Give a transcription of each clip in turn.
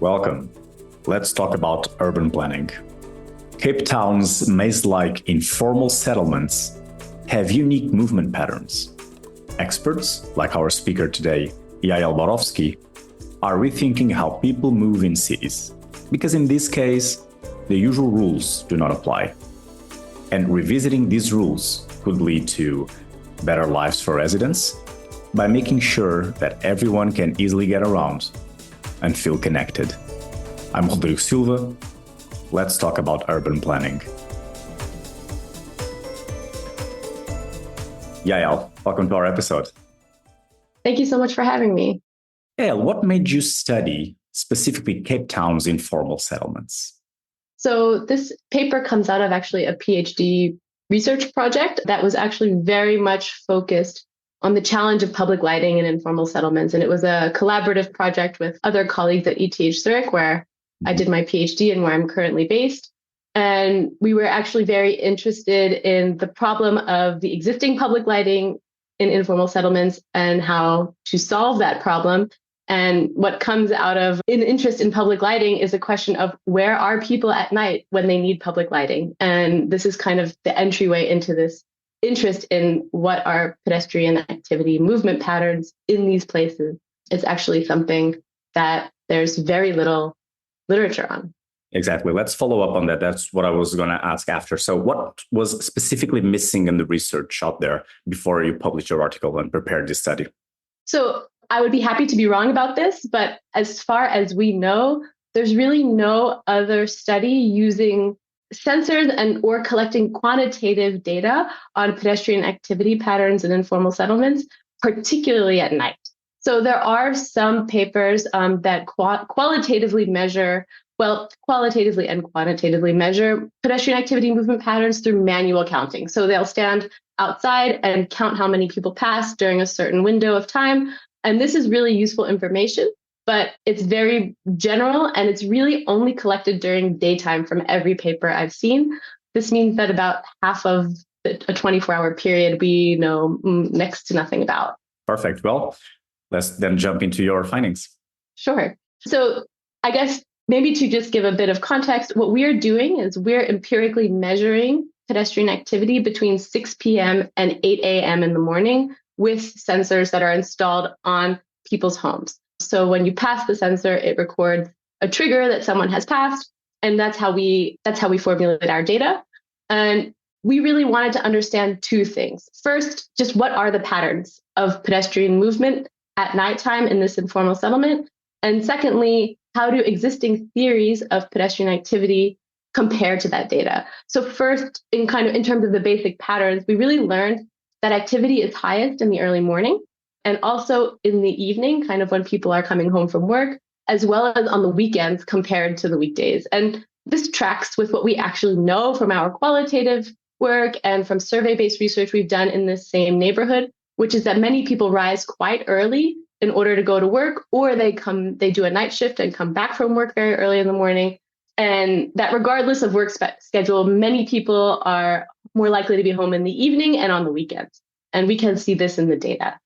Welcome. Let's talk about urban planning. Cape Town's maze-like informal settlements have unique movement patterns. Experts, like our speaker today, Yael Borofsky, are rethinking how people move in cities, because in this case, the usual rules do not apply. And revisiting these rules could lead to better lives for residents by making sure that everyone can easily get around and feel connected. I'm Rodrigo Silva. Let's talk about urban planning. Yael, welcome to our episode. Thank you so much for having me. Yael, what made you study specifically Cape Town's informal settlements? So this paper comes out of actually a PhD research project that was actually very much focused on the challenge of public lighting in informal settlements. And it was a collaborative project with other colleagues at ETH Zürich, where I did my PhD and where I'm currently based. And we were actually very interested in the problem of the existing public lighting in informal settlements and how to solve that problem. And what comes out of an interest in public lighting is a question of where are people at night when they need public lighting? And this is kind of the entryway into this interest in what are pedestrian activity movement patterns in these places. It's actually something that there's very little literature on. Exactly. Let's follow up on that. That's what I was going to ask after. So what was specifically missing in the research out there before you published your article and prepared this study? So I would be happy to be wrong about this, but as far as we know, there's really no other study using sensors and or collecting quantitative data on pedestrian activity patterns in informal settlements, particularly at night. So there are some papers that qualitatively and quantitatively measure pedestrian activity movement patterns through manual counting. So they'll stand outside and count how many people pass during a certain window of time. And this is really useful information, but it's very general and it's really only collected during daytime from every paper I've seen. This means that about half of a 24-hour period we know next to nothing about. Perfect. Well, let's then jump into your findings. Sure. So I guess maybe to just give a bit of context, what we're doing is we're empirically measuring pedestrian activity between 6 p.m. and 8 a.m. in the morning with sensors that are installed on people's homes. So when you pass the sensor, it records a trigger that someone has passed, and that's how we formulate our data. And we really wanted to understand two things. First, just what are the patterns of pedestrian movement at nighttime in this informal settlement? And secondly, how do existing theories of pedestrian activity compare to that data? So first, in terms of the basic patterns, we really learned that activity is highest in the early morning and also in the evening, kind of when people are coming home from work, as well as on the weekends compared to the weekdays. And this tracks with what we actually know from our qualitative work and from survey-based research we've done in this same neighborhood, which is that many people rise quite early in order to go to work, or they do a night shift and come back from work very early in the morning. And that regardless of work schedule, many people are more likely to be home in the evening and on the weekends. And we can see this in the data.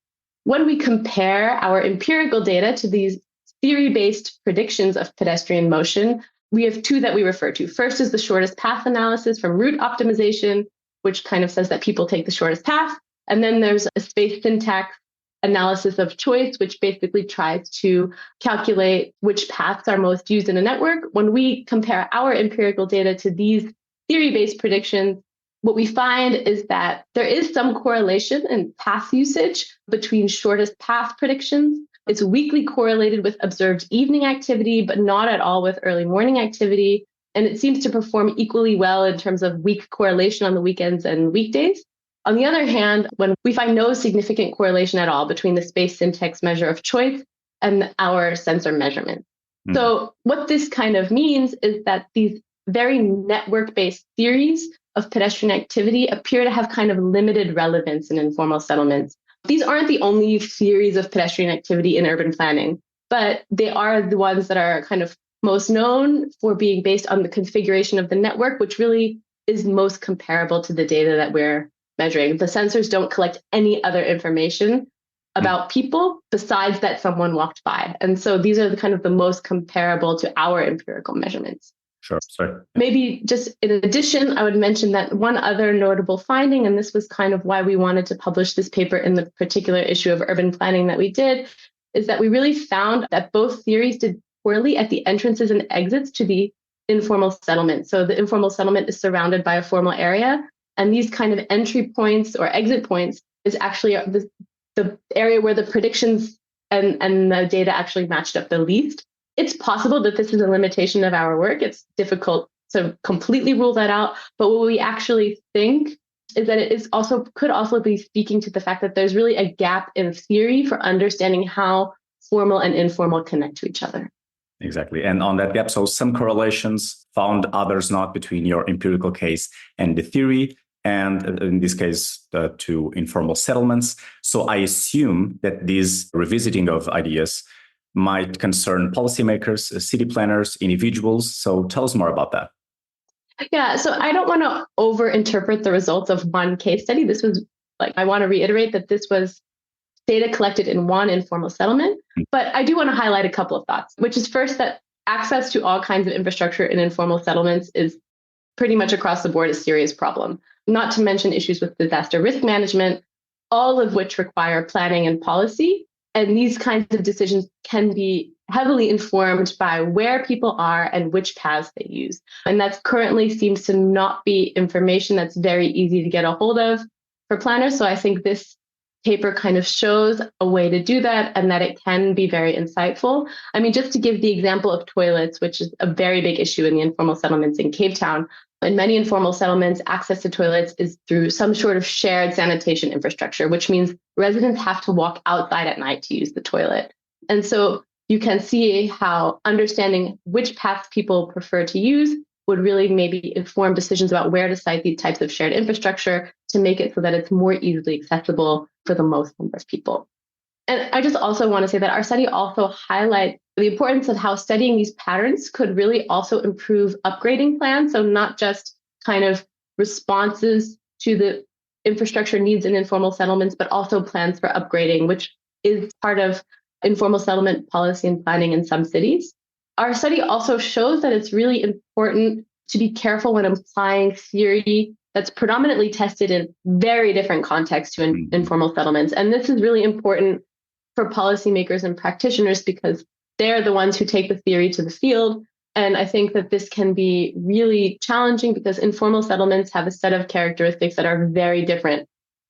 When we compare our empirical data to these theory-based predictions of pedestrian motion, we have two that we refer to. First is the shortest path analysis from route optimization, which kind of says that people take the shortest path. And then there's a space syntax analysis of choice, which basically tries to calculate which paths are most used in a network. When we compare our empirical data to these theory-based predictions, what we find is that there is some correlation in path usage between shortest path predictions. It's weakly correlated with observed evening activity, but not at all with early morning activity. And it seems to perform equally well in terms of weak correlation on the weekends and weekdays. On the other hand, when we find no significant correlation at all between the space syntax measure of choice and our sensor measurement. So what this kind of means is that these very network-based theories of pedestrian activity appear to have kind of limited relevance in informal settlements. These aren't the only theories of pedestrian activity in urban planning, but they are the ones that are kind of most known for being based on the configuration of the network, which really is most comparable to the data that we're measuring. The sensors don't collect any other information about people besides that someone walked by. And so these are the kind of the most comparable to our empirical measurements. Sure. Sorry. Maybe just in addition, I would mention that one other notable finding, and this was kind of why we wanted to publish this paper in the particular issue of urban planning that we did, is that we really found that both theories did poorly at the entrances and exits to the informal settlement. So the informal settlement is surrounded by a formal area, and these kind of entry points or exit points is actually the area where the predictions and the data actually matched up the least. It's possible that this is a limitation of our work. It's difficult to completely rule that out. But what we actually think is that it could also be speaking to the fact that there's really a gap in theory for understanding how formal and informal connect to each other. Exactly. And on that gap, so some correlations found, others not, between your empirical case and the theory, and in this case, the two informal settlements. So I assume that this revisiting of ideas might concern policymakers, city planners, individuals. So tell us more about that. Yeah, so I don't want to overinterpret the results of one case study. I want to reiterate that this was data collected in one informal settlement. But I do want to highlight a couple of thoughts, which is first that access to all kinds of infrastructure in informal settlements is pretty much across the board a serious problem, not to mention issues with disaster risk management, all of which require planning and policy. And these kinds of decisions can be heavily informed by where people are and which paths they use. And that currently seems to not be information that's very easy to get a hold of for planners. So I think this paper kind of shows a way to do that and that it can be very insightful. I mean, just to give the example of toilets, which is a very big issue in the informal settlements in Cape Town. In many informal settlements, access to toilets is through some sort of shared sanitation infrastructure, which means residents have to walk outside at night to use the toilet. And so you can see how understanding which paths people prefer to use would really maybe inform decisions about where to site these types of shared infrastructure to make it so that it's more easily accessible for the most number of people. And I just also want to say that our study also highlights the importance of how studying these patterns could really also improve upgrading plans. So not just kind of responses to the infrastructure needs in informal settlements, but also plans for upgrading, which is part of informal settlement policy and planning in some cities. Our study also shows that it's really important to be careful when applying theory that's predominantly tested in very different contexts to informal settlements. And this is really important for policymakers and practitioners because they're the ones who take the theory to the field. And I think that this can be really challenging because informal settlements have a set of characteristics that are very different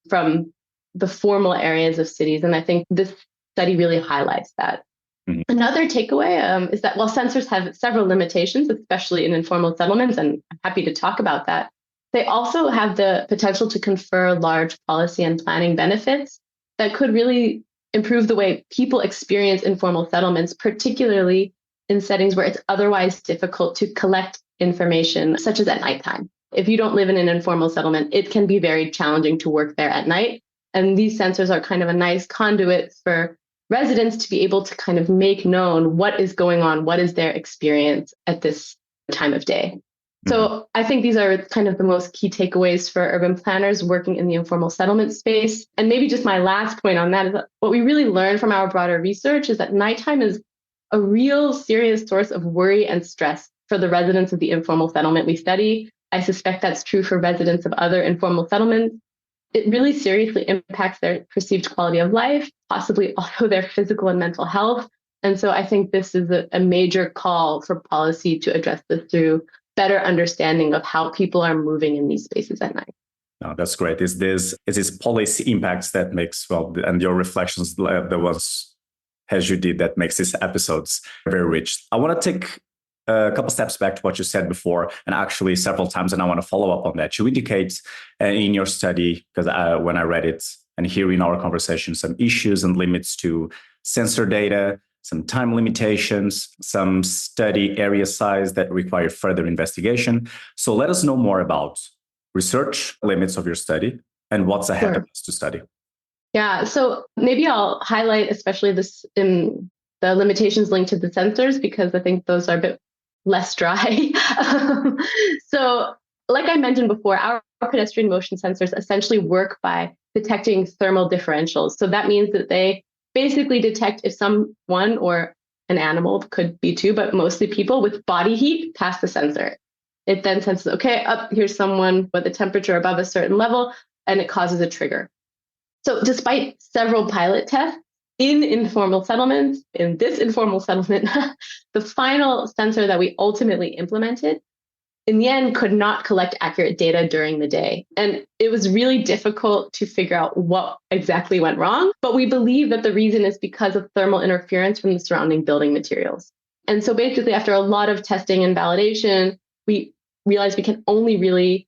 from the formal areas of cities. And I think this study really highlights that. Mm-hmm. Another takeaway is that while sensors have several limitations, especially in informal settlements, and I'm happy to talk about that, they also have the potential to confer large policy and planning benefits that could really improve the way people experience informal settlements, particularly in settings where it's otherwise difficult to collect information, such as at nighttime. If you don't live in an informal settlement, it can be very challenging to work there at night. And these sensors are kind of a nice conduit for residents to be able to kind of make known what is going on, what is their experience at this time of day. So I think these are kind of the most key takeaways for urban planners working in the informal settlement space. And maybe just my last point on that is that what we really learned from our broader research is that nighttime is a real serious source of worry and stress for the residents of the informal settlement we study. I suspect that's true for residents of other informal settlements. It really seriously impacts their perceived quality of life, possibly also their physical and mental health. And so I think this is a major call for policy to address this through better understanding of how people are moving in these spaces at night. Oh, that's great. Is this policy impacts that makes, and your reflections, the ones as you did, that makes these episodes very rich. I want to take a couple steps back to what you said before, and actually several times, and I want to follow up on that. You indicate in your study, because when I read it and here in our conversation, some issues and limits to sensor data, some time limitations, some study area size that require further investigation. So let us know more about research limits of your study and what's ahead of us to study. Yeah, so maybe I'll highlight especially this in the limitations linked to the sensors, because I think those are a bit less dry. So like I mentioned before, our pedestrian motion sensors essentially work by detecting thermal differentials. So that means that they basically detect if someone or an animal, could be too, but mostly people, with body heat pass the sensor. It then senses, okay, here's someone with a temperature above a certain level, and it causes a trigger. So despite several pilot tests in informal settlements, in this informal settlement, the final sensor that we ultimately implemented in the end could not collect accurate data during the day. And it was really difficult to figure out what exactly went wrong. But we believe that the reason is because of thermal interference from the surrounding building materials. And so basically, after a lot of testing and validation, we realized we can only really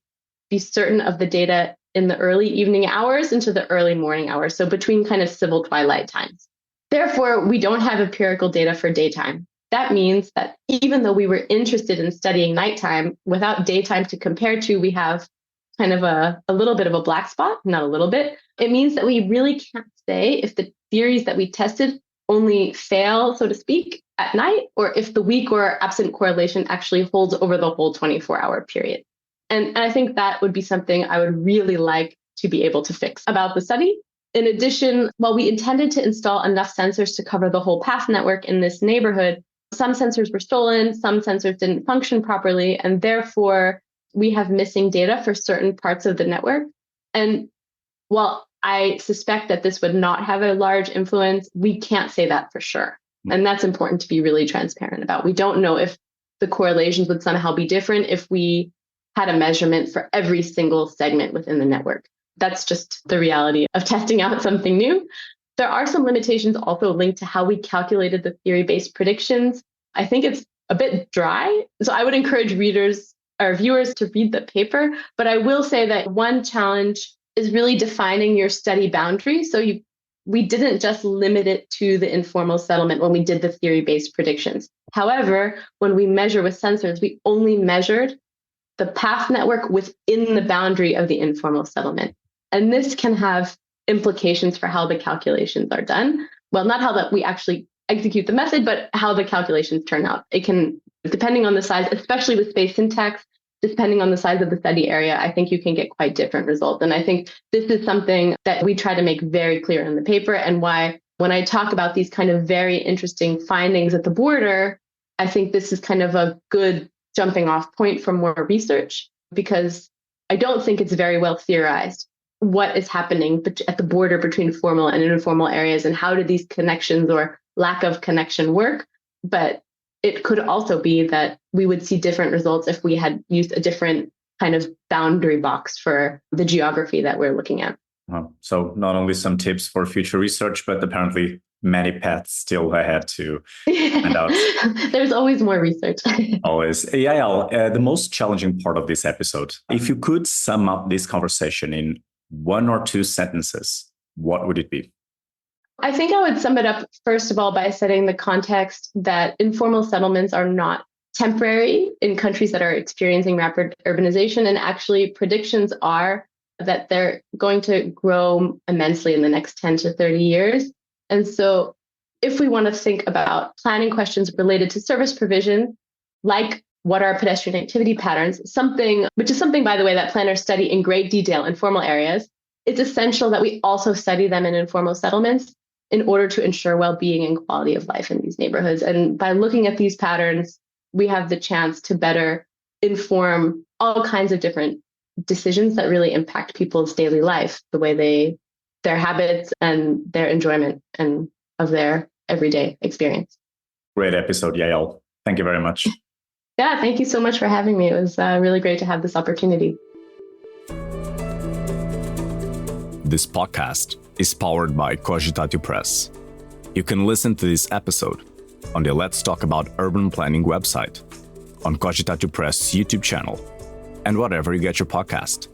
be certain of the data in the early evening hours into the early morning hours. So between kind of civil twilight times. Therefore, we don't have empirical data for daytime. That means that even though we were interested in studying nighttime, without daytime to compare to, we have kind of a little bit of a black spot, not a little bit. It means that we really can't say if the theories that we tested only fail, so to speak, at night, or if the weak or absent correlation actually holds over the whole 24-hour period. And I think that would be something I would really like to be able to fix about the study. In addition, while we intended to install enough sensors to cover the whole path network in this neighborhood, some sensors were stolen, some sensors didn't function properly, and therefore we have missing data for certain parts of the network. And while I suspect that this would not have a large influence, we can't say that for sure. And that's important to be really transparent about. We don't know if the correlations would somehow be different if we had a measurement for every single segment within the network. That's just the reality of testing out something new. There are some limitations also linked to how we calculated the theory-based predictions. I think it's a bit dry. So I would encourage readers or viewers to read the paper. But I will say that one challenge is really defining your study boundary. So we didn't just limit it to the informal settlement when we did the theory-based predictions. However, when we measure with sensors, we only measured the path network within the boundary of the informal settlement. And this can have implications for how the calculations are done. Well, not how that we actually execute the method, but how the calculations turn out. It can, depending on the size, especially with space syntax, depending on the size of the study area, I think you can get quite different results. And I think this is something that we try to make very clear in the paper, and why when I talk about these kind of very interesting findings at the border, I think this is kind of a good jumping off point for more research, because I don't think it's very well theorized what is happening at the border between formal and informal areas, and how do these connections or lack of connection work. But it could also be that we would see different results if we had used a different kind of boundary box for the geography that we're looking at. So not only some tips for future research, but apparently many paths still ahead to find out. There's always more research. Always. Yael, the most challenging part of this episode, if you could sum up this conversation in 1 or 2 sentences, what would it be? I think I would sum it up, first of all, by setting the context that informal settlements are not temporary in countries that are experiencing rapid urbanization. And actually, predictions are that they're going to grow immensely in the next 10 to 30 years. And so if we want to think about planning questions related to service provision, like what are pedestrian activity patterns, which is something, by the way, that planners study in great detail in formal areas, it's essential that we also study them in informal settlements in order to ensure well-being and quality of life in these neighborhoods. And by looking at these patterns, we have the chance to better inform all kinds of different decisions that really impact people's daily life, the way their habits and their enjoyment and of their everyday experience. Great episode, Yael. Thank you very much. Yeah, thank you so much for having me. It was really great to have this opportunity. This podcast is powered by Cogitatu Press. You can listen to this episode on the Let's Talk About Urban Planning website, on Cogitatu Press YouTube channel, and whatever you get your podcast.